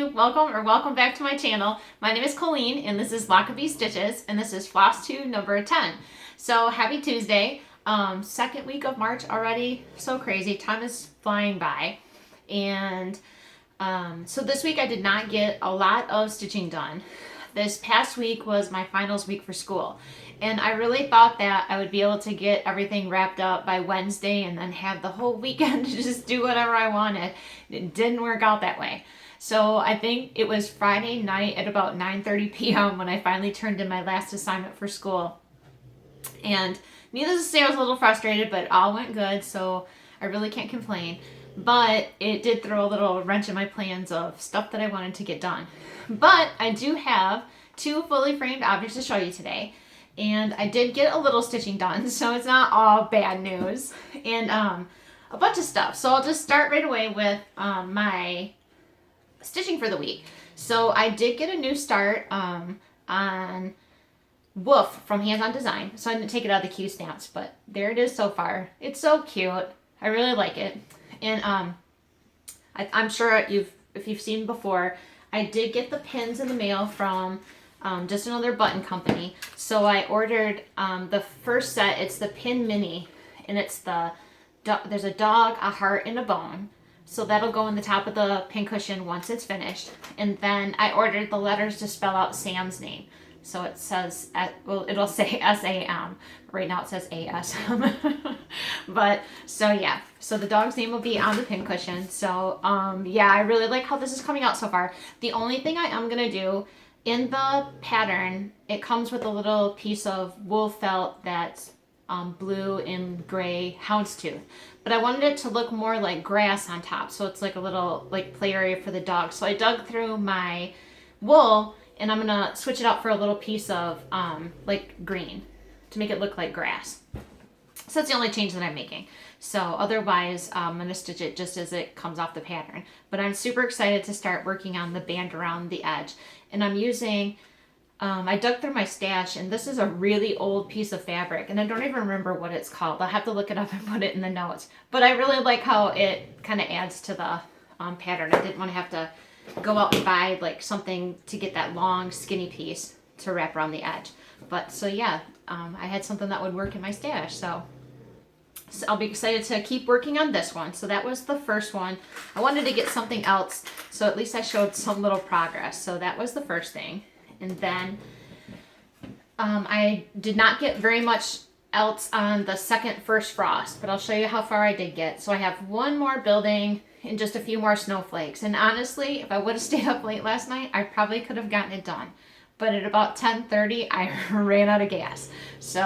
welcome back to my channel. My name is Coleen and this is Lochabay Stitches and this is Flosstube number 10. So happy Tuesday. Second week of March already. So crazy. Time is flying by. And so this week I did not get a lot of stitching done. This past week was my finals week for school. And I really thought that I would be able to get everything wrapped up by Wednesday and then have the whole weekend to just do whatever I wanted. It didn't work out that way. So I think it was Friday night at about 9:30 p.m. when I finally turned in my last assignment for school. And needless to say, I was a little frustrated, but it all went good, so I really can't complain. But it did throw a little wrench in my plans of stuff that I wanted to get done. But I do have two fully framed objects to show you today. And I did get a little stitching done, so it's not all bad news. And a bunch of stuff. So I'll just start right away with my stitching for the week. So I did get a new start on Woof from Hands On Design. So I didn't take it out of the Q stamps, but there it is so far. It's so cute. I really like it. And I'm sure if you've seen before, I did get the pins in the mail from just another button company. So I ordered the first set. It's the pin mini, and it's there's a dog, a heart, and a bone. So that'll go in the top of the pin cushion once it's finished. And then I ordered the letters to spell out Sam's name. So it says, well, it'll say S-A-M. Right now it says A-S-M. But, so yeah. So the dog's name will be on the pin cushion. So, yeah, I really like how this is coming out so far. The only thing I am going to do, in the pattern, it comes with a little piece of wool felt that's blue and gray houndstooth. But I wanted it to look more like grass on top. So it's like a little like play area for the dog. So I dug through my wool and I'm going to switch it out for a little piece of like green to make it look like grass. So that's the only change that I'm making. So otherwise, I'm going to stitch it just as it comes off the pattern. But I'm super excited to start working on the band around the edge. And I'm using, I dug through my stash, and this is a really old piece of fabric. And I don't even remember what it's called. I'll have to look it up and put it in the notes. But I really like how it kind of adds to the pattern. I didn't want to have to go out and buy like something to get that long skinny piece to wrap around the edge. But so yeah, I had something that would work in my stash. So I'll be excited to keep working on this one. So that was the first one. I wanted to get something else, so at least I showed some little progress. So that was the first thing. And then I did not get very much else on the first frost, but I'll show you how far I did get. So I have one more building and just a few more snowflakes. And honestly, if I would have stayed up late last night, I probably could have gotten it done. But at about 10:30, I ran out of gas. So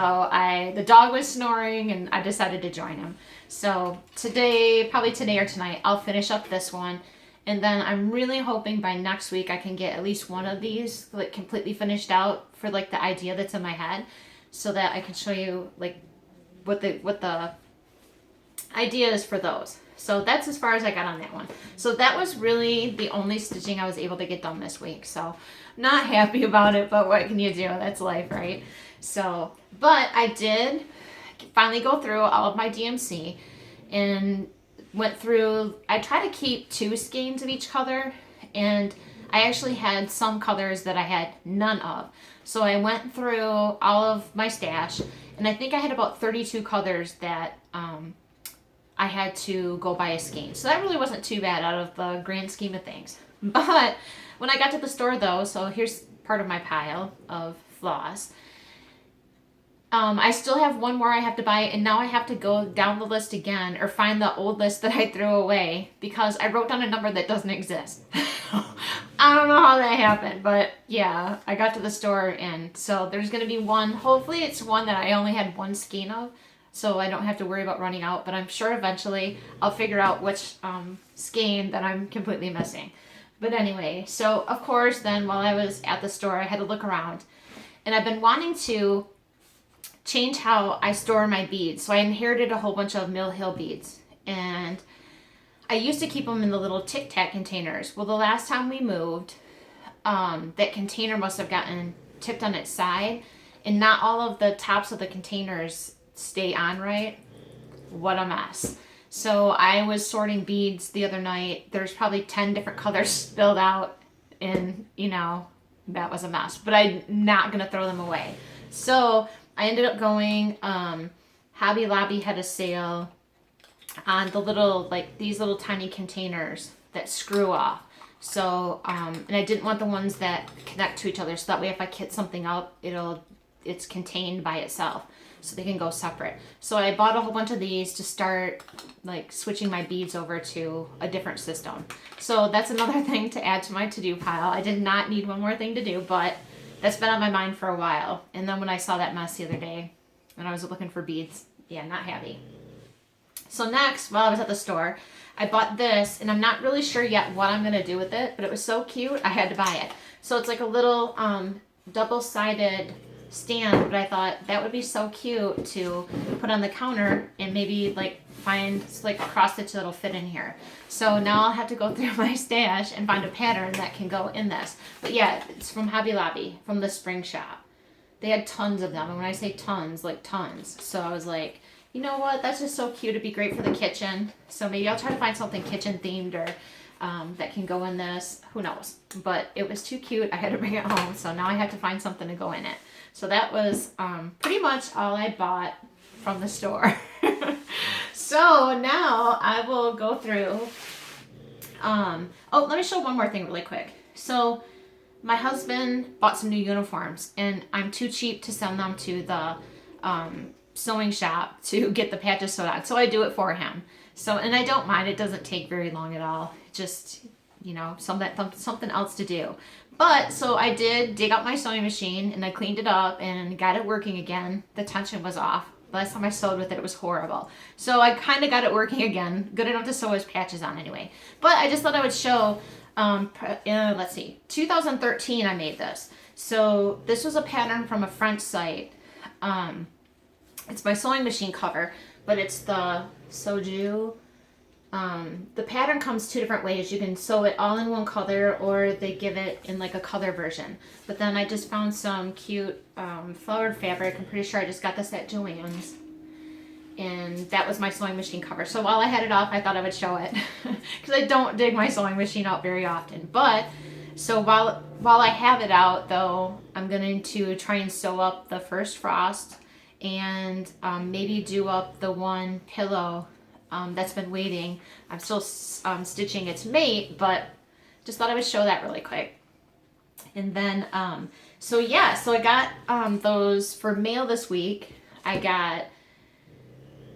the dog was snoring and I decided to join him. So today, probably today or tonight, I'll finish up this one. And then I'm really hoping by next week I can get at least one of these like completely finished out for like the idea that's in my head, so that I can show you like what the idea is for those. So that's as far as I got on that one. So that was really the only stitching I was able to get done this week. So not happy about it, but what can you do? That's life, right? So, but I did finally go through all of my DMC and went through, I try to keep 2 skeins of each color, and I actually had some colors that I had none of. So I went through all of my stash, and I think I had about 32 colors that I had to go buy a skein. So that really wasn't too bad out of the grand scheme of things. But when I got to the store though, so here's part of my pile of floss. I still have one more I have to buy, and now I have to go down the list again or find the old list that I threw away because I wrote down a number that doesn't exist. I don't know how that happened, but yeah, I got to the store, and so there's going to be one. Hopefully it's one that I only had one skein of, so I don't have to worry about running out, but I'm sure eventually I'll figure out which skein that I'm completely missing. But anyway, so of course then while I was at the store, I had to look around, and I've been wanting to change how I store my beads. So I inherited a whole bunch of Mill Hill beads, and I used to keep them in the little Tic Tac containers. Well, the last time we moved, that container must have gotten tipped on its side, and not all of the tops of the containers stay on right. What a mess. So I was sorting beads the other night. There's probably 10 different colors spilled out and you know, that was a mess, but I'm not gonna throw them away. So I ended up going, Hobby Lobby had a sale on the little, like these little tiny containers that screw off. So, and I didn't want the ones that connect to each other, so that way if I kit something up, it's contained by itself, so they can go separate. So I bought a whole bunch of these to start like switching my beads over to a different system. So that's another thing to add to my to-do pile. I did not need one more thing to do, but that's been on my mind for a while. And then when I saw that mess the other day, when I was looking for beads, yeah, not happy. So next, while I was at the store, I bought this, and I'm not really sure yet what I'm going to do with it, but it was so cute, I had to buy it. So it's like a little double-sided stand, but I thought that would be so cute to put on the counter and maybe like find like a cross stitch that'll fit in here. So now I'll have to go through my stash and find a pattern that can go in this. But yeah, it's from Hobby Lobby, from the spring shop. They had tons of them, and when I say tons, like tons. So I was like, you know what, that's just so cute. It'd be great for the kitchen. So maybe I'll try to find something kitchen themed or that can go in this. Who knows? But it was too cute. I had to bring it home. So now I have to find something to go in it. So that was pretty much all I bought from the store. So now I will go through. Oh, let me show one more thing really quick. So my husband bought some new uniforms, and I'm too cheap to send them to the sewing shop to get the patches sewed on, so I do it for him. So, and I don't mind, it doesn't take very long at all, just, you know, something else to do. But so I did dig out my sewing machine, and I cleaned it up and got it working again. The tension was off. Last time I sewed with it, it was horrible. So I kind of got it working again, good enough to sew his patches on anyway. But I just thought I would show, let's see, 2013 I made this. So this was a pattern from a French site. It's my sewing machine cover, but it's the Sajou. The pattern comes two different ways. You can sew it all in one color, or they give it in like a color version. But then I just found some cute flowered fabric. I'm pretty sure I just got this at Joann's. And that was my sewing machine cover. So while I had it off, I thought I would show it. Because I don't dig my sewing machine out very often. But, so while I have it out, though, I'm going to try and sew up the first frost. And maybe do up the one pillow that's been waiting. I'm still stitching its mate, but just thought I would show that really quick. And then, so yeah, so I got those for mail this week. I got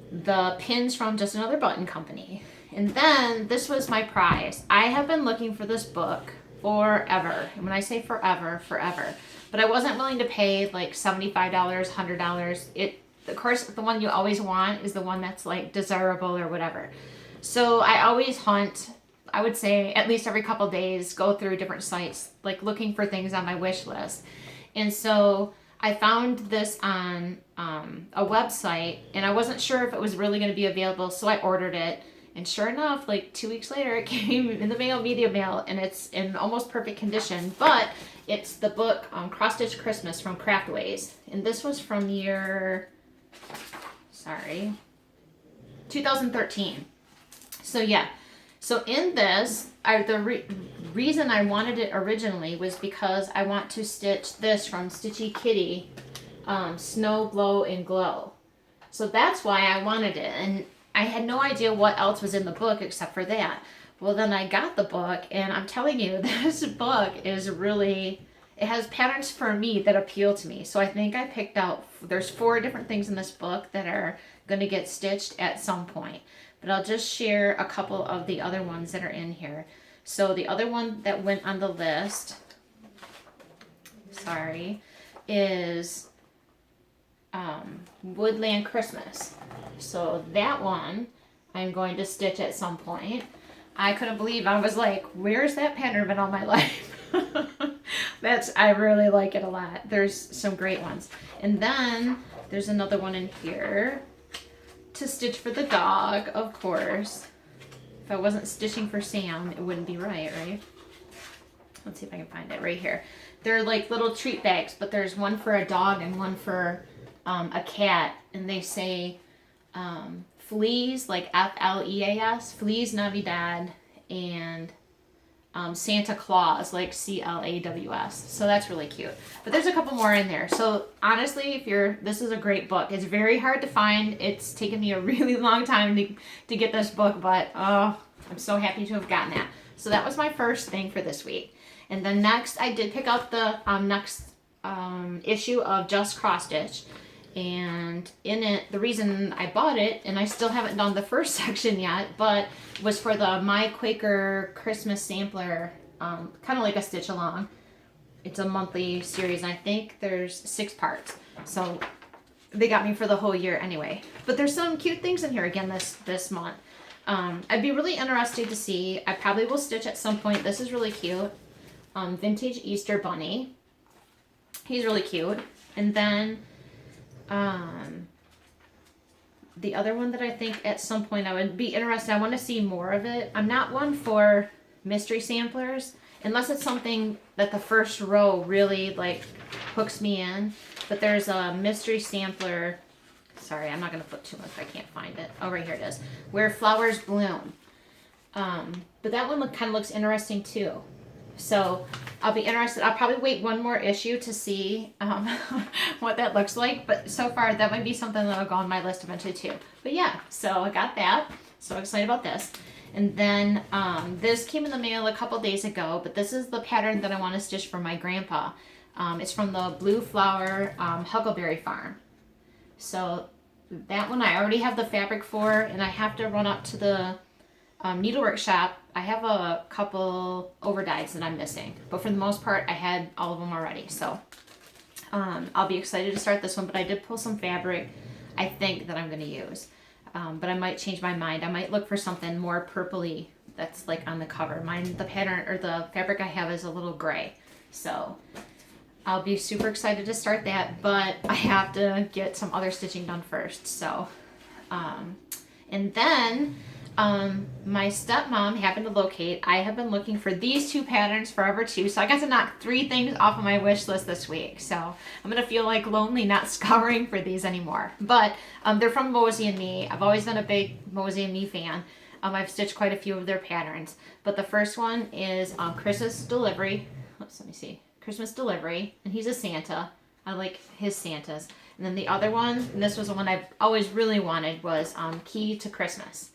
the pins from Just Another Button Company. And then this was my prize. I have been looking for this book forever. And when I say forever, forever. But I wasn't willing to pay like $75, $100. Of course, the one you always want is the one that's like desirable or whatever. So I always hunt, I would say at least every couple days, go through different sites, like looking for things on my wish list. And so I found this on a website, and I wasn't sure if it was really going to be available, so I ordered it. And sure enough, like 2 weeks later, it came in the mail, media mail, and it's in almost perfect condition. But it's the book Cross Stitch Christmas from Craftways. And this was from year, 2013. So yeah. So in this, the reason I wanted it originally was because I want to stitch this from Stitchy Kitty, Snow, Blow, and Glow. So that's why I wanted it. And I had no idea what else was in the book except for that. Well, then I got the book, and I'm telling you, this book is really, it has patterns for me that appeal to me. So I think I picked out, there's 4 different things in this book that are going to get stitched at some point. But I'll just share a couple of the other ones that are in here. So the other one that went on the list, is Woodland Christmas. So that one I'm going to stitch at some point. I couldn't believe, I was like, where's that pattern been all my life? I really like it a lot. There's some great ones. And then there's another one in here to stitch for the dog, of course. If I wasn't stitching for Sam, it wouldn't be right? Let's see if I can find it right here. They're like little treat bags, but there's one for a dog and one for a cat, and they say Fleas, like Fleas, Fleas Navidad, and Santa Claus, like Claws. So that's really cute. But there's a couple more in there. So honestly, this is a great book. It's very hard to find. It's taken me a really long time to get this book, but I'm so happy to have gotten that. So that was my first thing for this week. And then next, I did pick up the next issue of Just Cross Stitch. And in it, the reason I bought it, and I still haven't done the first section yet, but was for the My Quaker Christmas Sampler, kind of like a stitch along. It's a monthly series, and I think there's 6 parts. So they got me for the whole year anyway. But there's some cute things in here again this month. I'd be really interested to see. I probably will stitch at some point. This is really cute. Vintage Easter Bunny. He's really cute. And then the other one that I think at some point I would be interested, I want to see more of it. I'm not one for mystery samplers, unless it's something that the first row really like hooks me in. But there's a mystery sampler, sorry, I'm not going to put too much if I can't find it. Oh, right here it is. Where Flowers Bloom. But that one kind of looks interesting too. So I'll be interested. I'll probably wait one more issue to see what that looks like. But so far, that might be something that'll go on my list eventually too. But yeah, so I got that. So excited about this. And then this came in the mail a couple days ago. But this is the pattern that I want to stitch for my grandpa. It's from the Blue Flower Huckleberry Farm. So that one I already have the fabric for. And I have to run up to the needlework shop. I have a couple overdyes that I'm missing, but for the most part I had all of them already, so I'll be excited to start this one. But I did pull some fabric I think that I'm going to use, but I might change my mind. I might look for something more purpley that's like on the cover. The pattern or the fabric I have is a little gray, so I'll be super excited to start that, but I have to get some other stitching done first. So and then my stepmom happened to locate. I have been looking for these 2 patterns forever too, so I got to knock 3 things off of my wish list this week. So I'm gonna feel like lonely not scouring for these anymore. But they're from Mosey and Me. I've always been a big Mosey and Me fan. I've stitched quite a few of their patterns. But the first one is Christmas Delivery. Let me see. Christmas Delivery, and he's a Santa. I like his Santas. And then the other one, and this was the one I've always really wanted, was Key to Christmas.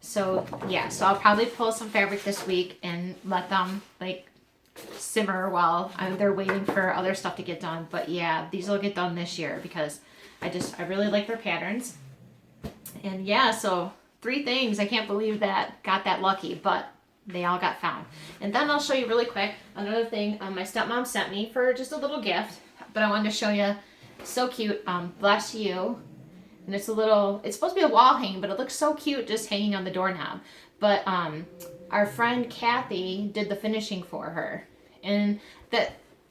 So yeah, so I'll probably pull some fabric this week and let them like simmer while they're waiting for other stuff to get done. But yeah, these will get done this year because I really like their patterns. And yeah, so 3 things. I can't believe that got that lucky, but they all got found. And then I'll show you really quick another thing my stepmom sent me for just a little gift, but I wanted to show you. So cute. Bless You. And it's supposed to be a wall hanging, but it looks so cute just hanging on the doorknob. But our friend Kathy did the finishing for her. And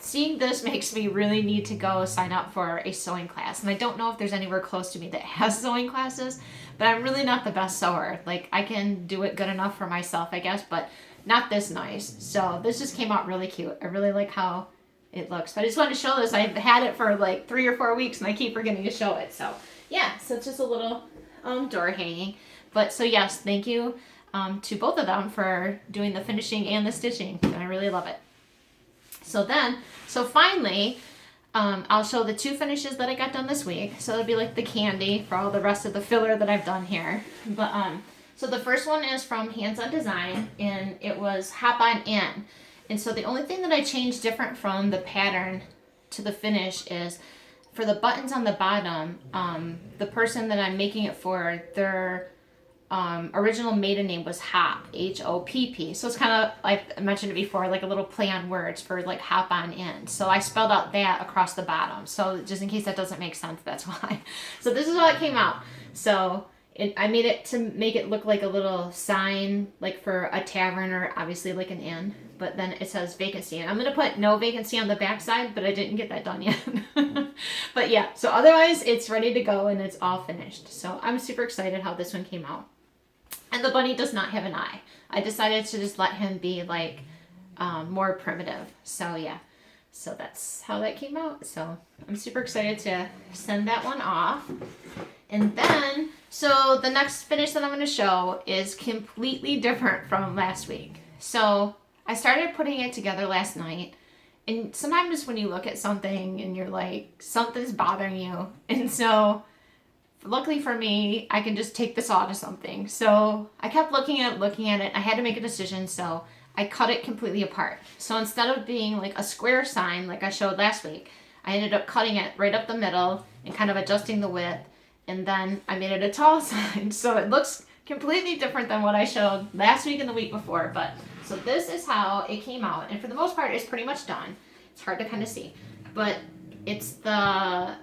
seeing this makes me really need to go sign up for a sewing class. And I don't know if there's anywhere close to me that has sewing classes, but I'm really not the best sewer. Like, I can do it good enough for myself, I guess, but not this nice. So this just came out really cute. I really like how it looks. But I just wanted to show this. I've had it for like 3 or 4 weeks and I keep forgetting to show it. So yeah, so it's just a little door hanging. But so yes, thank you to both of them for doing the finishing and the stitching. And I really love it. So finally, I'll show the 2 finishes that I got done this week. So it'll be like the candy for all the rest of the filler that I've done here. But so the first one is from Hands On Design, and it was Hop On In. And so the only thing that I changed different from the pattern to the finish is for the buttons on the bottom, the person that I'm making it for, their original maiden name was Hop, H-O-P-P. So it's kind of, like I mentioned it before, like a little play on words for like hop on in. So I spelled out that across the bottom. So just in case that doesn't make sense, that's why. So this is how it came out. So I made it to make it look like a little sign, like for a tavern or obviously like an inn. But then it says vacancy. And I'm going to put no vacancy on the back side, but I didn't get that done yet. But yeah, so otherwise it's ready to go and it's all finished. So I'm super excited how this one came out. And the bunny does not have an eye. I decided to just let him be like more primitive. So yeah, so that's how that came out. So I'm super excited to send that one off. And then, so the next finish that I'm going to show is completely different from last week. So I started putting it together last night. And sometimes when you look at something and you're like, something's bothering you. And so luckily for me, I can just take this saw to something. So I kept looking at it. I had to make a decision. So I cut it completely apart. So instead of being like a square sign like I showed last week, I ended up cutting it right up the middle and kind of adjusting the width. And then I made it a tall sign. So it looks completely different than what I showed last week and the week before. But so this is how it came out. And for the most part, it's pretty much done. It's hard to kind of see. But it's the,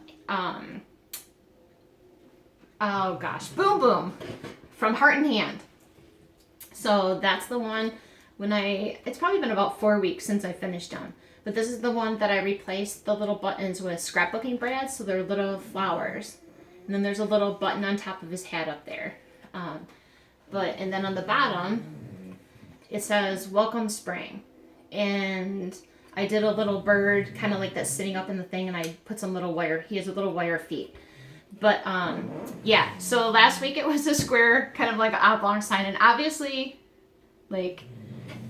oh gosh, Boom Boom from Heart and Hand. So that's the one it's probably been about 4 weeks since I finished them. But this is the one that I replaced the little buttons with scrapbooking brads. So they're little flowers. And then there's a little button on top of his hat up there. And then on the bottom, it says, Welcome Spring. And I did a little bird, kind of like that's sitting up in the thing, and I put some little wire. He has a little wire feet. But, yeah, so last week it was a square, kind of like an oblong sign. And obviously, like,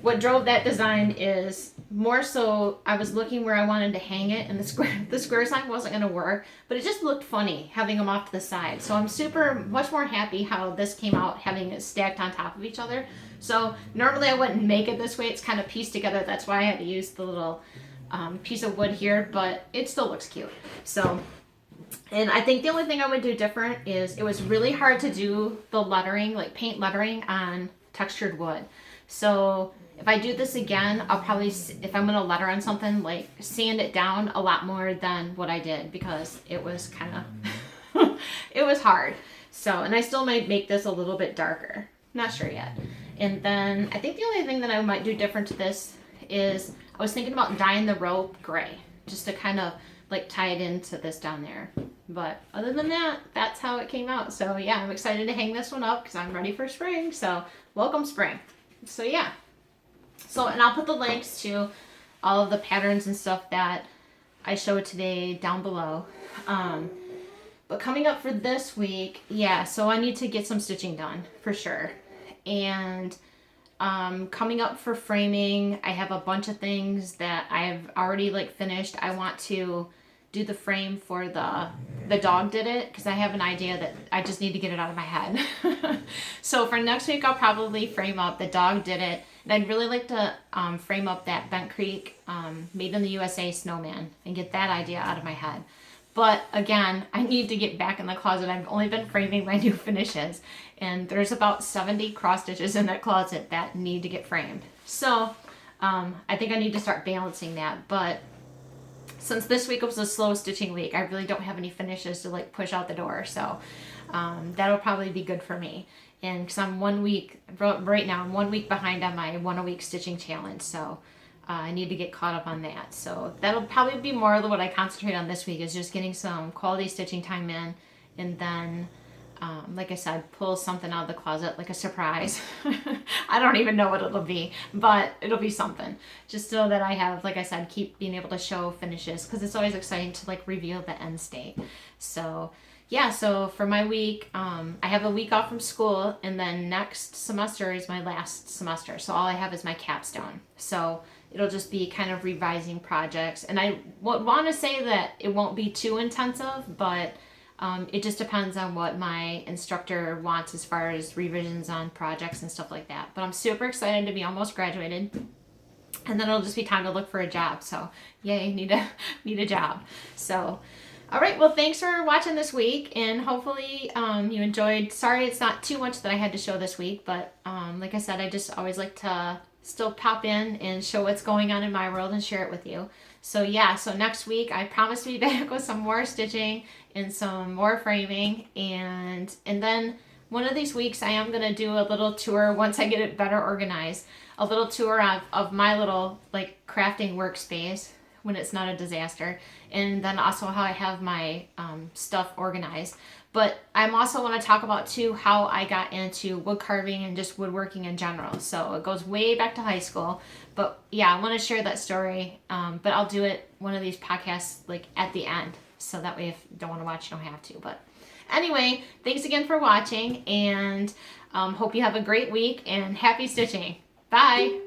what drove that design is more so I was looking where I wanted to hang it, and the square sign wasn't going to work, but it just looked funny having them off to the side. So I'm much more happy how this came out, having it stacked on top of each other. So normally I wouldn't make it this way. It's kind of pieced together. That's why I had to use the little piece of wood here, but it still looks cute. So, and I think the only thing I would do different is it was really hard to do the lettering, like paint lettering on textured wood. So if I do this again, I'll probably, if I'm going to letter on something, like sand it down a lot more than what I did, because it was kind of, it was hard. So, and I still might make this a little bit darker. Not sure yet. And then I think the only thing that I might do different to this is I was thinking about dyeing the rope gray, just to kind of like tie it into this down there. But other than that, that's how it came out. So yeah, I'm excited to hang this one up because I'm ready for spring. So welcome spring. So yeah. So, and I'll put the links to all of the patterns and stuff that I showed today down below. But coming up for this week, yeah, so I need to get some stitching done for sure. And coming up for framing, I have a bunch of things that I've already like finished. I want to do the frame for the dog did it, because I have an idea that I just need to get it out of my head. So for next week, I'll probably frame up the dog did it. And I'd really like to frame up that Bent Creek Made in the USA snowman and get that idea out of my head. But again, I need to get back in the closet. I've only been framing my new finishes, and there's about 70 cross stitches in that closet that need to get framed. So I think I need to start balancing that. But since this week was a slow stitching week, I really don't have any finishes to like push out the door. So that'll probably be good for me. And because I'm 1 week, right now, I'm 1 week behind on my 1 a week stitching challenge. So I need to get caught up on that. So that'll probably be more of what I concentrate on this week, is just getting some quality stitching time in. And then, like I said, pull something out of the closet, like a surprise. I don't even know what it'll be, but it'll be something. Just so that I have, like I said, keep being able to show finishes, because it's always exciting to like reveal the end state. So yeah, so for my week, I have a week off from school, and then next semester is my last semester. So all I have is my capstone. So it'll just be kind of revising projects. And I would want to say that it won't be too intensive, but it just depends on what my instructor wants as far as revisions on projects and stuff like that. But I'm super excited to be almost graduated. And then it'll just be time to look for a job. So yay, need a job. So all right, well, thanks for watching this week, and hopefully you enjoyed. Sorry it's not too much that I had to show this week, but like I said, I just always like to still pop in and show what's going on in my world and share it with you. So yeah, so next week I promise to be back with some more stitching and some more framing, and then one of these weeks I am going to do a little tour once I get it better organized, a little tour of my little like crafting workspace when it's not a disaster, and then also how I have my stuff organized. But I'm also want to talk about too how I got into wood carving and just woodworking in general. So it goes way back to high school, but yeah, I want to share that story. But I'll do it one of these podcasts like at the end, so that way if you don't want to watch, you don't have to. But anyway, thanks again for watching, and hope you have a great week and happy stitching. Bye.